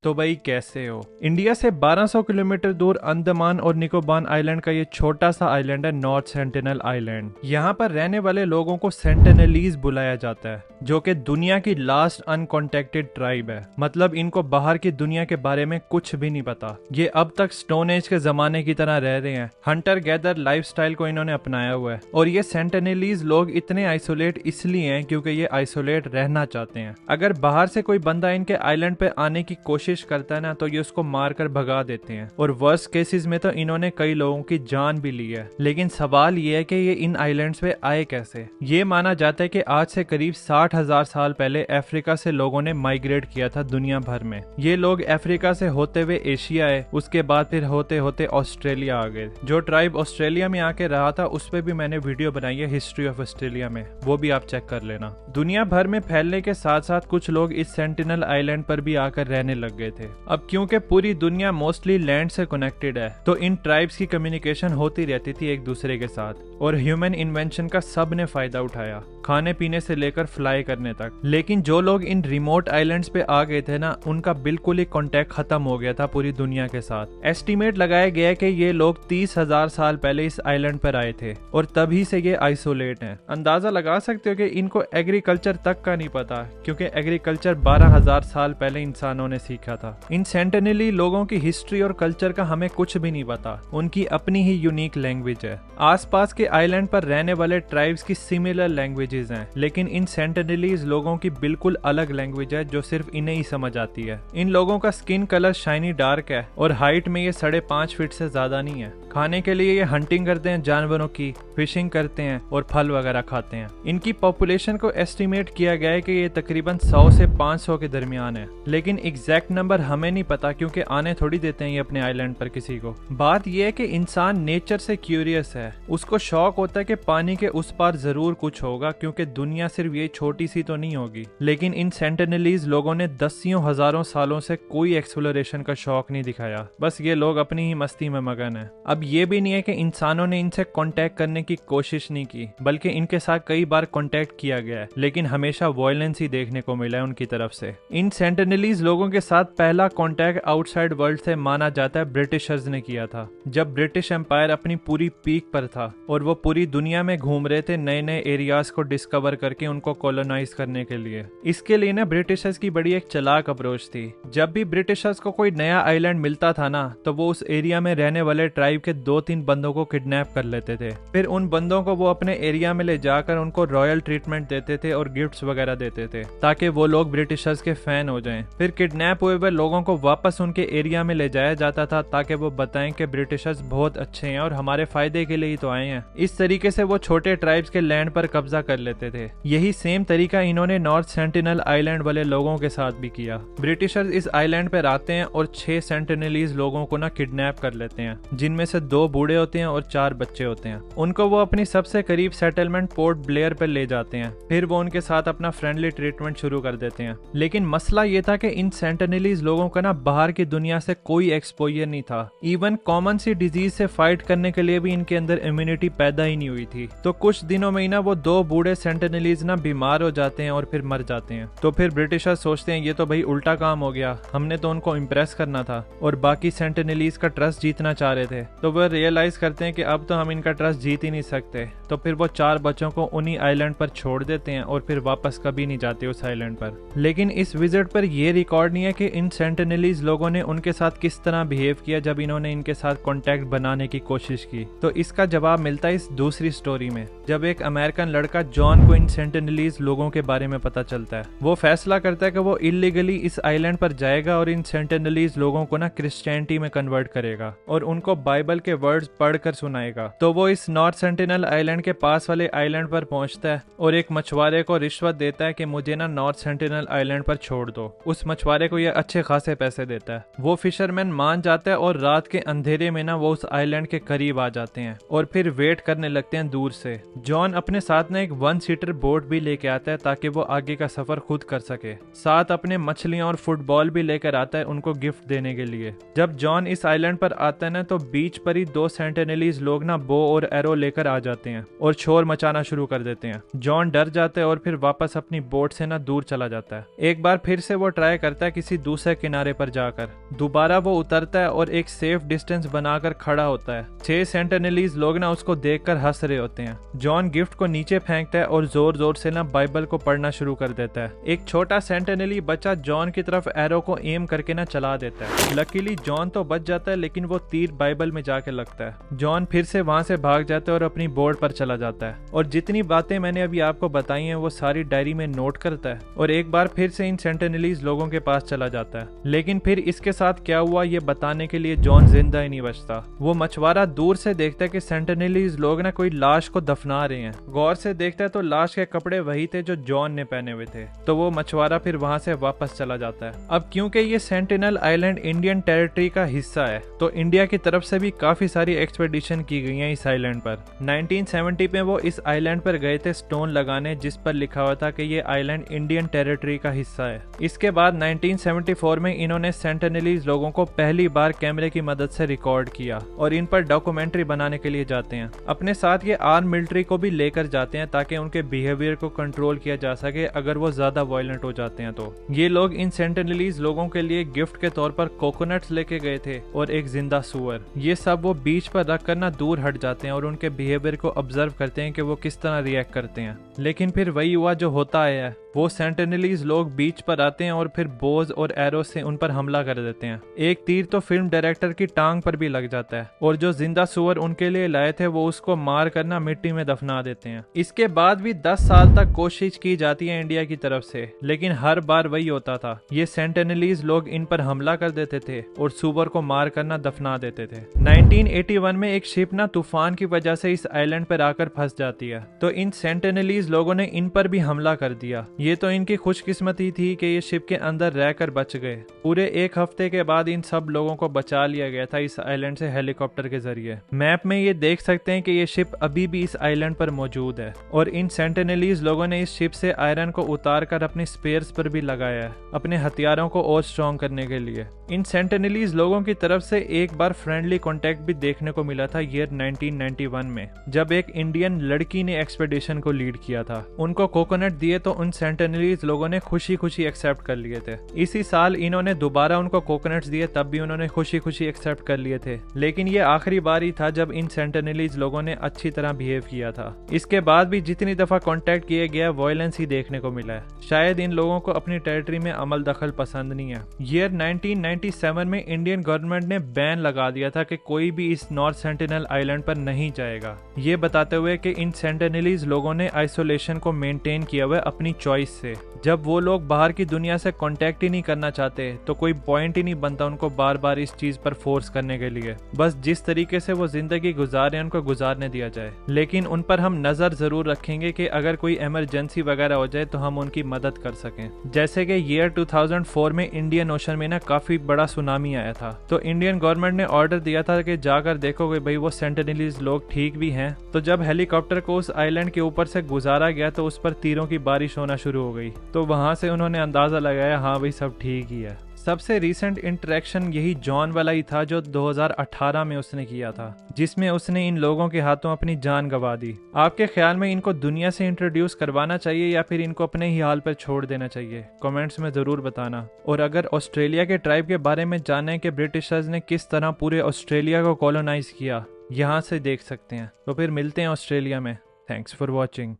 तो भाई कैसे हो। इंडिया से 1200 किलोमीटर दूर अंडमान और निकोबार आइलैंड का ये छोटा सा आइलैंड है नॉर्थ सेंटिनल आइलैंड। यहाँ पर रहने वाले लोगों को सेंटिनलीज बुलाया जाता है, जो कि दुनिया की लास्ट अनकॉन्टेक्टेड ट्राइब है। मतलब इनको बाहर की दुनिया के बारे में कुछ भी नहीं पता। ये अब तक स्टोन एज के जमाने की तरह रह रहे हैं। हंटर गैदर लाइफस्टाइल को इन्होंने अपनाया हुआ है। और ये सेंटिनलीज लोग इतने आइसोलेट इसलिए हैं क्योंकि ये आइसोलेट रहना चाहते हैं। अगर बाहर से कोई बंदा इनके आइलैंड पे आने की कोशिश करता है ना, तो ये उसको मारकर भगा देते हैं। और वर्स्ट केसेस में तो इन्होंने कई लोगों की जान भी ली है। लेकिन सवाल ये है कि ये इन आइलैंड्स पे आए कैसे। ये माना जाता है कि आज से करीब 60,000 साल पहले अफ्रीका से लोगों ने माइग्रेट किया था दुनिया भर में। ये लोग अफ्रीका से होते हुए एशिया आए, उसके बाद फिर होते होते ऑस्ट्रेलिया आ गए। जो ट्राइब ऑस्ट्रेलिया में आके रहा था उस पर भी मैंने वीडियो बनाई है हिस्ट्री ऑफ ऑस्ट्रेलिया में, वो भी आप चेक कर लेना। दुनिया भर में फैलने के साथ साथ कुछ लोग इस सेंटिनल आइलैंड पर भी आकर रहने लग गए थे। अब क्योंकि पूरी दुनिया मोस्टली लैंड से कनेक्टेड है, तो इन ट्राइब्स की कम्युनिकेशन होती रहती थी एक दूसरे के साथ। और ह्यूमन इन्वेंशन का सब ने फायदा उठाया, खाने पीने से लेकर फ्लाई करने तक। लेकिन जो लोग इन रिमोट आइलैंड्स पे आ गए थे ना, उनका बिल्कुल ही कांटेक्ट खत्म हो गया था पूरी दुनिया के साथ। एस्टिमेट लगाया गया कि ये लोग 30,000 साल पहले इस आइलैंड पर आए थे और तभी से ये आइसोलेट हैं। अंदाजा लगा सकते हो कि इनको एग्रीकल्चर तक का नहीं पता, क्योंकि एग्रीकल्चर 12,000 साल पहले इंसानों ने सीखा था। इन सेंटिनली लोगों की हिस्ट्री और कल्चर का हमें कुछ भी नहीं पता। उनकी अपनी ही यूनिक लैंग्वेज है। आसपास के आइलैंड पर रहने वाले ट्राइब्स की सिमिलर लैंग्वेजेस हैं, लेकिन इन सेंटिनलीज लोगों की बिल्कुल अलग लैंग्वेज है जो सिर्फ इन्हें ही समझ आती है। इन लोगों का स्किन कलर शाइनी डार्क है और हाइट में ये 5.5 फीट से ज्यादा नहीं है। खाने के लिए ये हंटिंग करते हैं जानवरों की, फिशिंग करते हैं और फल वगैरह खाते हैं। इनकी पॉपुलेशन को एस्टिमेट किया गया है कि ये तकरीबन 100 से 500 के दरमियान है। लेकिन एग्जैक्ट नंबर हमें नहीं पता, क्योंकि आने थोड़ी देते हैं ये अपने आइलैंड पर किसी को। बात यह है कि इंसान नेचर से क्यूरियस है। उसको शौक होता है कि पानी के उस पार जरूर कुछ होगा, क्योंकि दुनिया सिर्फ ये छोटी सी तो नहीं होगी। लेकिन इन सेंटिनलीज लोगों ने दसियों हजारों सालों से कोई एक्सप्लोरेशन का शौक नहीं दिखाया। बस ये लोग अपनी ही मस्ती में मगन है। अब ये भी नहीं है कि इंसानों ने इनसे कांटेक्ट करने की कोशिश नहीं की, बल्कि इनके साथ कई बार कांटेक्ट किया गया है, लेकिन हमेशा वायलेंस ही देखने को मिला है उनकी तरफ से। इन सेंटिनलीज लोगों के साथ पहला कांटेक्ट आउटसाइड वर्ल्ड से माना जाता है ब्रिटिशर्स ने किया था, जब ब्रिटिश एम्पायर अपनी पूरी पीक पर था और वो पूरी दुनिया में घूम रहे थे नए नए एरियाज को डिस्कवर करके उनको कॉलोनाइज करने के लिए। इसके लिए ना ब्रिटिशर्स की बड़ी एक चालाक अप्रोच थी। जब भी ब्रिटिशर्स को कोई नया आइलैंड मिलता था ना, तो वो उस एरिया में रहने वाले ट्राइब के 2-3 बंदों को किडनैप कर लेते थे। फिर उन बंदों को वो अपने एरिया में ले जाकर उनको रॉयल ट्रीटमेंट देते थे और गिफ्ट्स वगैरह देते थे, ताकि वो लोग ब्रिटिशर्स के फैन हो जाएं। फिर किडनैप हुए हुए लोगों को वापस उनके एरिया में ले जाया जाता था, ताकि वो बताएं कि ब्रिटिशर्स बहुत अच्छे हैं और हमारे फायदे के लिए ही तो आए हैं। इस तरीके से वो छोटे ट्राइब्स के लैंड पर कब्जा कर लेते थे। यही सेम तरीका इन्होंने नॉर्थ सेंटिनल आइलैंड वाले लोगों के साथ भी किया। ब्रिटिशर्स इस आइलैंड पर आते हैं और 6 सेंटिनलीज लोगों को ना किडनैप कर लेते हैं, जिनमें से 2 बूढ़े होते हैं और 4 बच्चे होते हैं। उनको वो अपनी सबसे करीब सेटलमेंट पोर्ट ब्लेयर पर ले जाते हैं। फिर वो उनके साथ अपना फ्रेंडली ट्रीटमेंट शुरू कर देते हैं। लेकिन मसला ये था कि इन सेंटिनलीज लोगों का ना बाहर की दुनिया से कोई एक्सपोजर नहीं था। इवन कॉमन सी डिजीज से फाइट करने के लिए भी इनके अंदर इम्यूनिटी पैदा ही नहीं हुई थी। तो कुछ दिनों में ही ना वो 2 बूढ़े सेंटिनलीज ना बीमार हो जाते हैं और फिर मर जाते हैं। तो फिर ब्रिटिशर्स सोचते हैं ये तो भाई उल्टा काम हो गया, हमने तो उनको इम्प्रेस करना था और बाकी सेंटिनलीज का ट्रस्ट जीतना चाह रहे थे। तो वो रियलाइज करते हैं कि अब तो हम इनका ट्रस्ट जीत ही नहीं सकते। तो फिर वो 4 बच्चों को उन्हीं आइलैंड पर छोड़ देते हैं और फिर वापस कभी नहीं जाते उस आइलैंड पर। लेकिन इस विजिट पर यह रिकॉर्ड नहीं है कि इन सेंटिनलीज लोगों ने उनके साथ किस तरह बिहेव किया जब इन्होंने इनके साथ कांटेक्ट बनाने की कोशिश की। तो इसका जवाब मिलता है इस दूसरी स्टोरी में, जब एक अमेरिकन लड़का जॉन को इन सेंटिनलीज लोगों के बारे में पता चलता है। वो फैसला करता है कि वो इलीगली इस आइलैंड पर जाएगा और इन सेंटिनलीज लोगों को ना क्रिश्चियनिटी में कन्वर्ट करेगा और उनको बाइबल के वर्ड्स पढ़कर सुनाएगा। तो वो इस नॉर्थ सेंटिनल आइलैंड के पास वाले आइलैंड पर पहुंचता है और एक मछुआरे को रिश्वत देता है कि मुझे ना नॉर्थ सेंटिनल आइलैंड पर छोड़ दो। उस मछुआरे को ये अच्छे खासे पैसे देता है। वो फिशरमैन मान जाता है और रात के अंधेरे में ना वो उस आइलैंड के करीब आ जाते हैं और फिर वेट करने लगते हैं दूर से। जॉन अपने साथ ना एक 1 सीटर बोट भी लेके आता है ताकि वो आगे का सफर खुद कर सके। साथ अपने मछलियां और फुटबॉल भी लेकर आता है उनको गिफ्ट देने के लिए। जब जॉन इस आइलैंड पर आता है ना, तो बीच पर ही 2 सेंटिनलीज लोग ना बो और एरो लेकर आ जाते हैं और शोर मचाना शुरू कर देते हैं। जॉन डर जाता है और फिर वापस अपनी बोट से ना दूर चला जाता है। एक बार फिर से वो ट्राई करता है किसी दूसरे किनारे पर जाकर। दोबारा वो उतरता है और एक सेफ डिस्टेंस बनाकर खड़ा होता है। 6 सेंटिनलीज लोग ना उसको देखकर हंस रहे होते हैं। जॉन गिफ्ट को नीचे फेंकता है और जोर जोर से ना बाइबल को पढ़ना शुरू कर देता है। एक छोटा सेंटिनली बच्चा जॉन की तरफ एरो को एम करके ना चला देता है। लकीली जॉन तो बच जाता है, लेकिन वो तीर बाइबल में जाके लगता है। जॉन फिर से वहां से भाग जाता है और अपनी बोर्ड पर चला जाता है और जितनी बातें मैंने अभी आपको बताई हैं वो सारी डायरी में नोट करता है और एक बार फिर से इन सेंटिनलीज लोगों के पास चला जाता है। लेकिन फिर इसके साथ क्या हुआ ये बताने के लिए जॉन जिंदा ही नहीं बचता। वो मछुआरा दूर से देखता है कि सेंटिनलीज लोग ना कोई लाश को दफना रहे हैं। गौर से देखता है तो लाश के कपड़े वही थे जो जॉन ने पहने हुए थे। तो वो मछुआरा फिर वहां से वापस चला जाता है। अब क्योंकि ये सेंटिनल आइलैंड इंडियन टेरिटरी का हिस्सा है तो इंडिया की तरफ से भी काफी सारी एक्सपेडिशन की गई हैं इस आइलैंड पर। 1970 में वो इस आइलैंड पर गए थे स्टोन लगाने, जिस पर लिखा हुआ था कि ये आइलैंड इंडियन टेरिटरी का हिस्सा है। इसके बाद 1974 में इन्होंने सेंटिनलीज लोगों को पहली बार कैमरे की मदद से रिकॉर्ड किया और इन पर डॉक्यूमेंट्री बनाने के लिए जाते हैं। अपने साथ ये आर्म मिलिट्री को भी लेकर जाते हैं ताकि उनके बिहेवियर को कंट्रोल किया जा सके अगर वो ज्यादा वायलेंट हो जाते हैं तो। ये लोग इन सेंटिनलीज लोगों के लिए गिफ्ट के तौर पर कोकोनट्स लेके गए थे और एक जिंदा सुअर। ये सब वो बीच पर रखकर ना दूर हट जाते हैं और उनके बिहेवियर को ऑब्जर्व करते हैं कि वो किस तरह रिएक्ट करते हैं। लेकिन फिर वही हुआ जो होता आया है। वो सेंटिनलीज लोग बीच पर आते हैं और फिर बोज और एरो से उन पर हमला कर देते हैं। एक तीर तो फिल्म डायरेक्टर की टांग पर भी लग जाता है और जो जिंदा सुअर उनके लिए लाए थे वो उसको मार कर ना मिट्टी में दफना देते हैं। इसके बाद भी 10 साल तक कोशिश की जाती है इंडिया की तरफ से, लेकिन हर बार वही होता था। ये सेंटिनलीज लोग इन पर हमला कर देते थे और सुअर को मार कर ना दफना देते थे। 1981 में एक शिप ना तूफान की वजह से इस आइलैंड पर आकर फंस जाती है तो इन सेंटिनलीज लोगों ने इन पर भी हमला कर दिया। ये तो इनकी खुशकिस्मती थी कि ये शिप के अंदर रहकर बच गए। पूरे एक हफ्ते के बाद इन सब लोगों को बचा लिया गया था इस आइलैंड से हेलीकॉप्टर के जरिए। मैप में ये देख सकते हैं कि ये शिप अभी भी इस आइलैंड पर मौजूद है और इन सेंटिनलीज लोगों ने इस शिप से आयरन को उतार कर अपने स्पेयर्स पर भी लगाया है अपने हथियारों को और स्ट्रॉन्ग करने के लिए। इन सेंटिनलीज लोगों की तरफ से एक बार फ्रेंडली कॉन्टेक्ट भी देखने को मिला था ईयर 1991 में, जब एक इंडियन लड़की ने एक्सपेडिशन को लीड किया था। उनको कोकोनट दिए तो उन सेंटिनलीज लोगों ने खुशी खुशी एक्सेप्ट कर लिए थे। इसी साल इन्होंने दोबारा उनको कोकोनट्स दिए, तब भी उन्होंने खुशी खुशी एक्सेप्ट कर लिए थे। लेकिन ये आखिरी बार ही था जब इन सेंटिनलीज लोगों ने अच्छी तरह बिहेव किया था। इसके बाद भी जितनी दफा कांटेक्ट किया गया वायलेंस ही देखने को मिला है। शायद इन लोगों को अपनी टेरिटरी में अमल दखल पसंद नहीं है। ईयर 1997 में इंडियन गवर्नमेंट ने बैन लगा दिया था कि कोई भी इस नॉर्थ सेंटिनल आइलैंड पर नहीं जाएगा, ये बताते हुए कि इन सेंटिनलीज लोगों ने आइसोलेशन को मेंटेन किया हुआ अपनी चॉइस से। जब वो लोग बाहर की दुनिया से कांटेक्ट ही नहीं करना चाहते तो कोई पॉइंट ही नहीं बनता उनको बार बार इस चीज पर फोर्स करने के लिए। बस जिस तरीके से वो जिंदगी गुजारे उनको गुजारने दिया जाए, लेकिन उन पर हम नजर जरूर रखेंगे कि अगर कोई इमरजेंसी वगैरह हो जाए तो हम उनकी मदद कर सकें। जैसे कि ईयर 2004 में इंडियन ओशन में ना काफी बड़ा सुनामी आया था तो इंडियन गवर्नमेंट ने ऑर्डर दिया था कि जाकर देखो कि भाई वो सेंटिनलीज लोग ठीक भी हैं। तो जब हेलीकॉप्टर को उस आइलैंड के ऊपर से गुजारा गया तो उस पर तीरों की बारिश होना शुरू हो गई। तो वहां से उन्होंने अंदाजा लगाया हाँ भाई सब ठीक ही है। सबसे रीसेंट इंटरेक्शन यही जॉन वाला ही था जो 2018 में उसने किया था, जिसमें उसने इन लोगों के हाथों अपनी जान गंवा दी। आपके ख्याल में इनको दुनिया से इंट्रोड्यूस करवाना चाहिए या फिर इनको अपने ही हाल पर छोड़ देना चाहिए? कमेंट्स में जरूर बताना। और अगर ऑस्ट्रेलिया के ट्राइब के बारे में जानना है कि ब्रिटिशर्स ने किस तरह पूरे ऑस्ट्रेलिया को कॉलोनाइज किया, यहाँ से देख सकते हैं। तो फिर मिलते हैं ऑस्ट्रेलिया में। Thanks for watching.